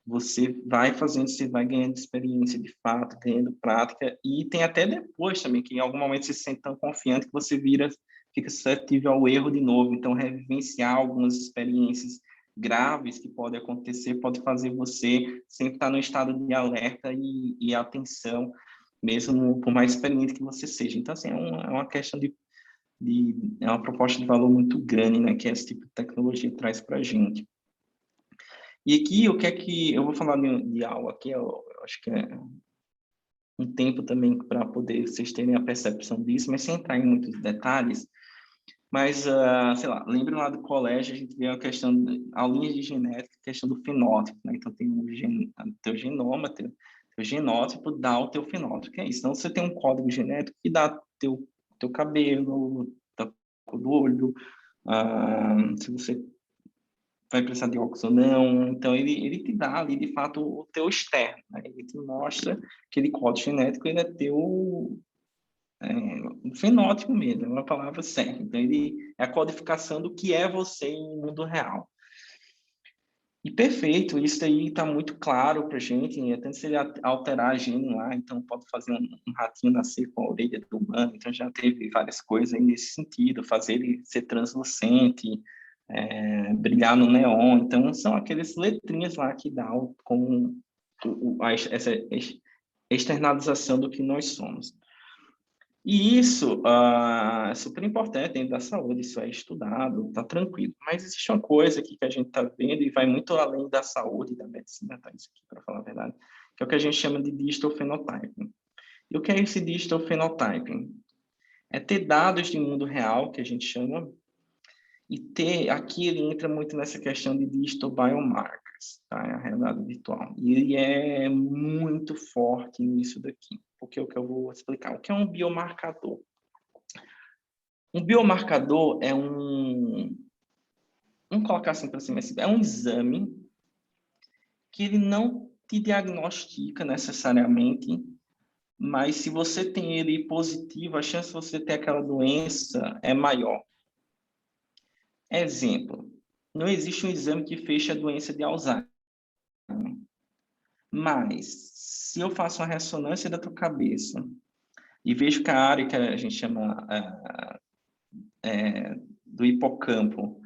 você vai fazendo, você vai ganhando experiência de fato, ganhando prática, e tem até depois também, que em algum momento você se sente tão confiante que você fica suscetível ao erro de novo. Então, revivenciar algumas experiências graves que podem acontecer pode fazer você sempre estar no estado de alerta e atenção, mesmo por mais experiente que você seja. Então, assim, é uma questão é uma proposta de valor muito grande, né, que esse tipo de tecnologia traz para a gente. E aqui, o que é que eu vou falar de algo aqui, eu acho que é um tempo também para poder vocês terem a percepção disso, mas sem entrar em muitos detalhes. Mas, sei lá, lembra lá do colégio, a gente vê a questão de aulinhas de genética, a questão do fenótipo, né? Então, tem o teu genoma, teu genótipo dá o teu fenótipo, que é isso. Então, você tem um código genético que dá teu cabelo, da cor do olho, se você vai precisar de óculos ou não. Então, ele te dá ali, de fato, o teu externo, né? Ele te mostra que aquele código genético, ele é teu um fenótipo mesmo, é uma palavra certa. Então, ele é a codificação do que é você em mundo real. E perfeito, isso aí está muito claro para a gente, né? Tanto se ele alterar a gene lá, então pode fazer um ratinho nascer com a orelha do humano, então já teve várias coisas aí nesse sentido, fazer ele ser translucente, brilhar no neon, então são aquelas letrinhas lá que dá com essa externalização do que nós somos. E isso é super importante dentro da saúde, isso é estudado, está tranquilo. Mas existe uma coisa aqui que a gente está vendo e vai muito além da saúde e da medicina, tá? Isso aqui, para falar a verdade, que é o que a gente chama de digital phenotyping. E o que é esse digital phenotyping? É ter dados de mundo real, que a gente chama, e aqui ele entra muito nessa questão de digital biomarkers, tá? É a realidade virtual. E ele é muito forte nisso daqui, porque é o que eu vou explicar. O que é um biomarcador? Um biomarcador vamos colocar assim para cima, é um exame que ele não te diagnostica necessariamente, mas se você tem ele positivo, a chance de você ter aquela doença é maior. Exemplo, não existe um exame que feche a doença de Alzheimer, mas se eu faço uma ressonância da tua cabeça e vejo que a área que a gente chama do hipocampo,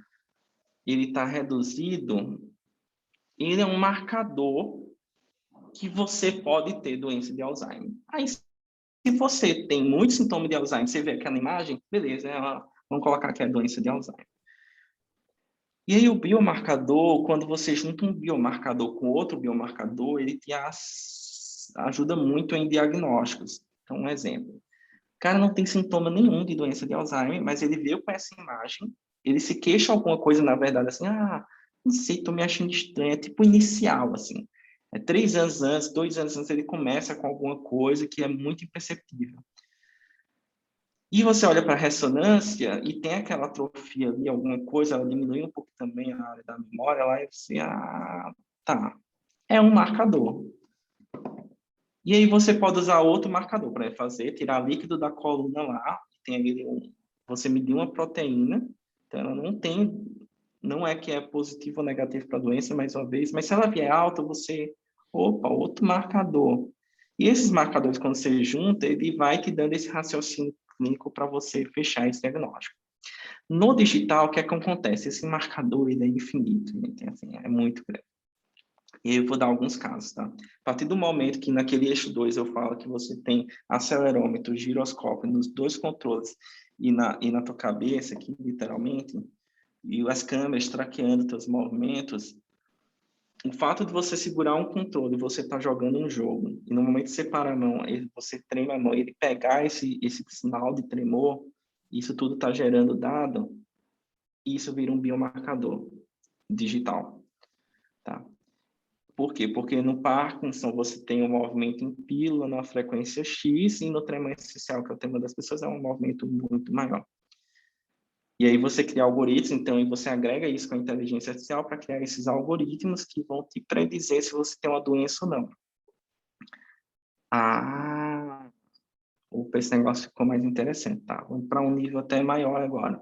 ele está reduzido, ele é um marcador que você pode ter doença de Alzheimer. Aí, se você tem muitos sintomas de Alzheimer, você vê aquela imagem, beleza, vamos colocar que é doença de Alzheimer. E aí o biomarcador, quando você junta um biomarcador com outro biomarcador, ele te ajuda muito em diagnósticos. Então, um exemplo. O cara não tem sintoma nenhum de doença de Alzheimer, mas ele veio com essa imagem, ele se queixa alguma coisa, na verdade, assim, não sei, estou me achando estranho, é tipo inicial, assim. 3 anos antes, 2 anos antes, ele começa com alguma coisa que é muito imperceptível. E você olha para a ressonância e tem aquela atrofia ali, alguma coisa, ela diminui um pouco também a área da memória, lá e você, tá, é um marcador. E aí você pode usar outro marcador para fazer, tirar líquido da coluna lá, tem ali você medir uma proteína, então ela não é que é positivo ou negativo para a doença, mais uma vez, mas se ela vier alta, outro marcador. E esses marcadores, quando você junta, ele vai te dando esse raciocínio clínico para você fechar esse diagnóstico. No digital, o que é que acontece? Esse marcador, ele é infinito, gente, assim, é muito grande. E eu vou dar alguns casos, tá? A partir do momento que naquele eixo 2 eu falo que você tem acelerômetro, giroscópio nos dois controles e na tua cabeça aqui, literalmente, e as câmeras traqueando teus movimentos, o fato de você segurar um controle, você está jogando um jogo, e no momento que você para a mão, você trema a mão, ele pegar esse sinal de tremor, isso tudo está gerando dado, e isso vira um biomarcador digital, tá? Por quê? Porque no Parkinson você tem um movimento em pílula na frequência X, e no tremor essencial, que é o tema das pessoas, é um movimento muito maior. E aí você cria algoritmos, então, e você agrega isso com a inteligência artificial para criar esses algoritmos que vão te predizer se você tem uma doença ou não. Ah, esse negócio ficou mais interessante, tá? Vamos para um nível até maior agora.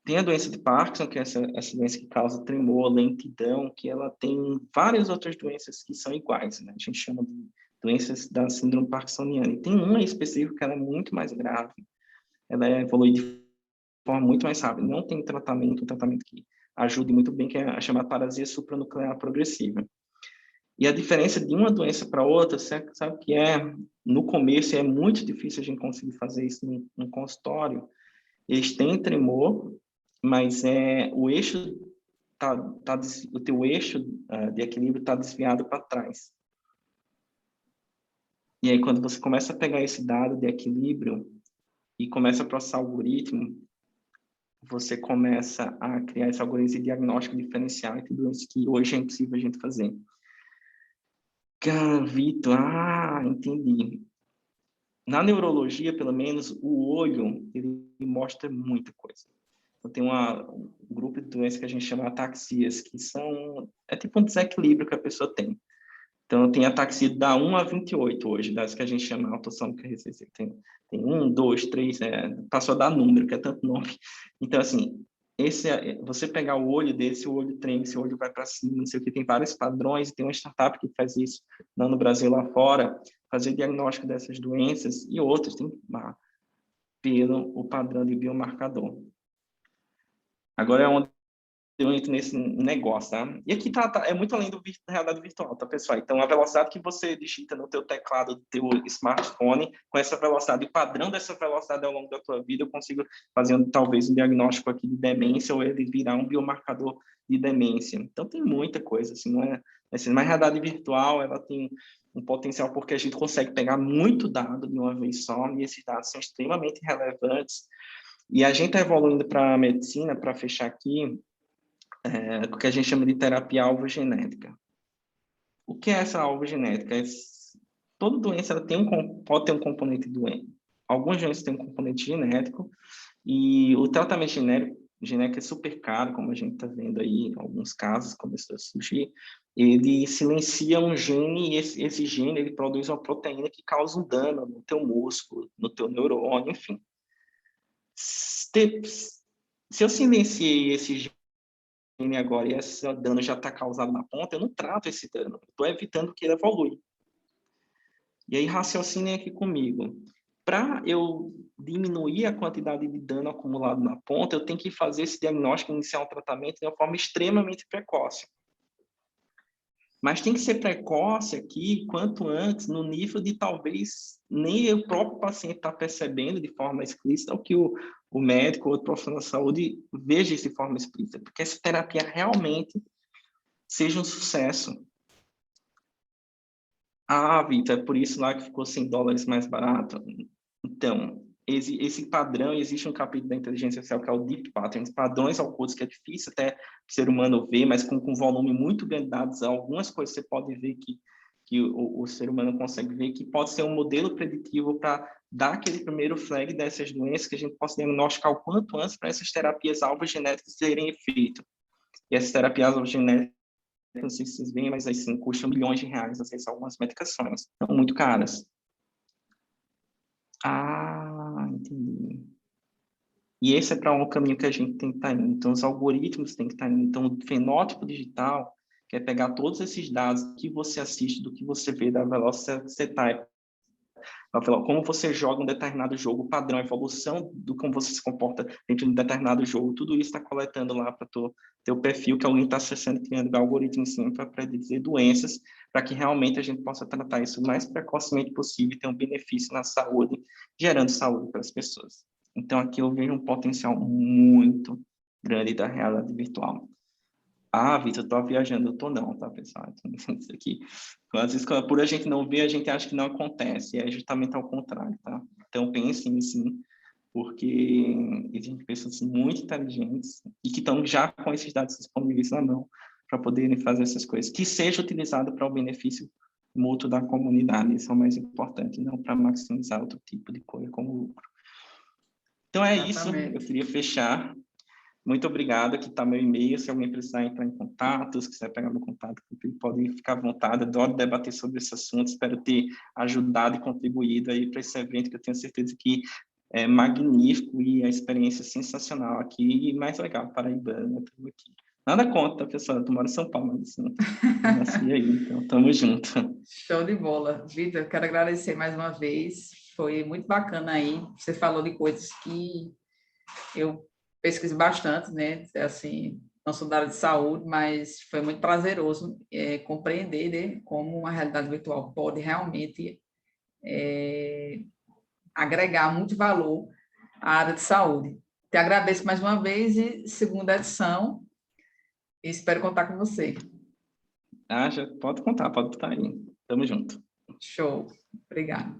Tem a doença de Parkinson, que é essa doença que causa tremor, lentidão, que ela tem várias outras doenças que são iguais, né? A gente chama de doenças da síndrome parkinsoniana. E tem uma específica que ela é muito mais grave. Ela evolui de forma muito mais rápida. Não tem tratamento, um tratamento que ajude muito bem, que é a chamada paralisia supranuclear progressiva. E a diferença de uma doença para outra, sabe que no começo é muito difícil a gente conseguir fazer isso no consultório. Eles têm tremor, mas o eixo o teu eixo de equilíbrio está desviado para trás. E aí quando você começa a pegar esse dado de equilíbrio e começa a processar o algoritmo, você começa a criar esse algoritmo de diagnóstico diferencial entre doenças que hoje é impossível a gente fazer. Vitor, entendi. Na neurologia, pelo menos, o olho, ele mostra muita coisa. Então, tem um grupo de doenças que a gente chama de ataxias, que é tipo um desequilíbrio que a pessoa tem. Então, tem ataxia da 1 a 28 hoje, das que a gente chama autossômica recessiva. Tem 1, 2, 3, passou a dar número, que é tanto nome. Então, assim, você pegar o olho desse, o olho treme, esse olho vai para cima, não sei o que, tem vários padrões, tem uma startup que faz isso, não no Brasil, lá fora, fazer diagnóstico dessas doenças e outras, tem pelo o padrão de biomarcador. Agora é onde eu entro nesse negócio, tá? E aqui é muito além da realidade virtual, tá, pessoal? Então, a velocidade que você digita no teu teclado do teu smartphone, com essa velocidade, o padrão dessa velocidade ao longo da tua vida, eu consigo fazer talvez um diagnóstico aqui de demência, ou ele virar um biomarcador de demência. Então, tem muita coisa, assim, não é assim, mas a realidade virtual, ela tem um potencial porque a gente consegue pegar muito dado de uma vez só, e esses dados são extremamente relevantes. E a gente está evoluindo para a medicina, para fechar aqui, o que a gente chama de terapia alvo-genética. O que é essa alvo-genética? Toda doença pode ter um componente doente. Algumas doenças têm um componente genético, e o tratamento genérico é super caro, como a gente está vendo aí em alguns casos, começou a surgir. Ele silencia um gene, e esse gene ele produz uma proteína que causa um dano no teu músculo, no teu neurônio, enfim. Se eu silenciei esse gene agora e esse dano já está causado na ponta, eu não trato esse dano, estou evitando que ele evolui. E aí raciocinem aqui comigo. Para eu diminuir a quantidade de dano acumulado na ponta, eu tenho que fazer esse diagnóstico, iniciar um tratamento de uma forma extremamente precoce. Mas tem que ser precoce aqui, quanto antes, no nível de talvez nem o próprio paciente está percebendo de forma explícita, ou que o médico ou o profissional de saúde veja isso de forma explícita, porque essa terapia realmente seja um sucesso. Vitor, é por isso lá que ficou $100 mais barato. Então, esse padrão, existe um capítulo da inteligência artificial que é o Deep Patterns, padrões ocultos, que é difícil até o ser humano ver, mas com volume muito grande de dados, algumas coisas você pode ver que o ser humano consegue ver, que pode ser um modelo preditivo para dar aquele primeiro flag dessas doenças, que a gente possa diagnosticar o quanto antes para essas terapias alvos genéticas terem efeito. E essas terapias alvos genéticas, não sei se vocês veem, mas assim, custam milhões de reais, às vezes algumas medicações, são muito caras. Entendi. E esse é para um caminho que a gente tem que estar indo. Então, os algoritmos têm que estar indo. Então, o fenótipo digital, que é pegar todos esses dados do que você assiste, do que você vê, da Velocity Type, como você joga um determinado jogo, o padrão, a evolução do como você se comporta dentro de um determinado jogo, tudo isso está coletando lá para o teu perfil, que alguém está acessando, criando algoritmo em cima para predizer doenças, para que realmente a gente possa tratar isso o mais precocemente possível e ter um benefício na saúde, gerando saúde para as pessoas. Então, aqui eu vejo um potencial muito grande da realidade virtual. Ah, Vitor, eu estou viajando. Eu estou não, tá, pessoal? Isso aqui, às vezes, por a gente não ver, a gente acha que não acontece. É justamente ao contrário, tá? Então, pensem sim, porque existem pessoas muito inteligentes e que estão já com esses dados disponíveis na mão para poderem fazer essas coisas. Que seja utilizado para o benefício mútuo da comunidade. Isso é o mais importante, não para maximizar outro tipo de coisa como lucro. Então, é isso. Eu Exatamente. queria fechar. Muito obrigado, aqui está meu e-mail, se alguém precisar entrar em contato, se quiser pegar meu contato, pode ficar à vontade, adoro debater sobre esse assunto, espero ter ajudado e contribuído aí para esse evento, que eu tenho certeza que é magnífico e a experiência sensacional aqui, e mais legal, paraibana, tudo aqui. Nada contra, pessoal, eu moro em São Paulo, mas assim, eu nasci aí, então estamos juntos. Show de bola. Vitor, eu quero agradecer mais uma vez, foi muito bacana aí, você falou de coisas que eu pesquiso bastante, né? Assim, não sou da área de saúde, mas foi muito prazeroso compreender, né, como a realidade virtual pode realmente agregar muito valor à área de saúde. Te agradeço mais uma vez e segunda edição, e espero contar com você. Ah, já pode contar, pode estar aí. Tamo junto. Show. Obrigada.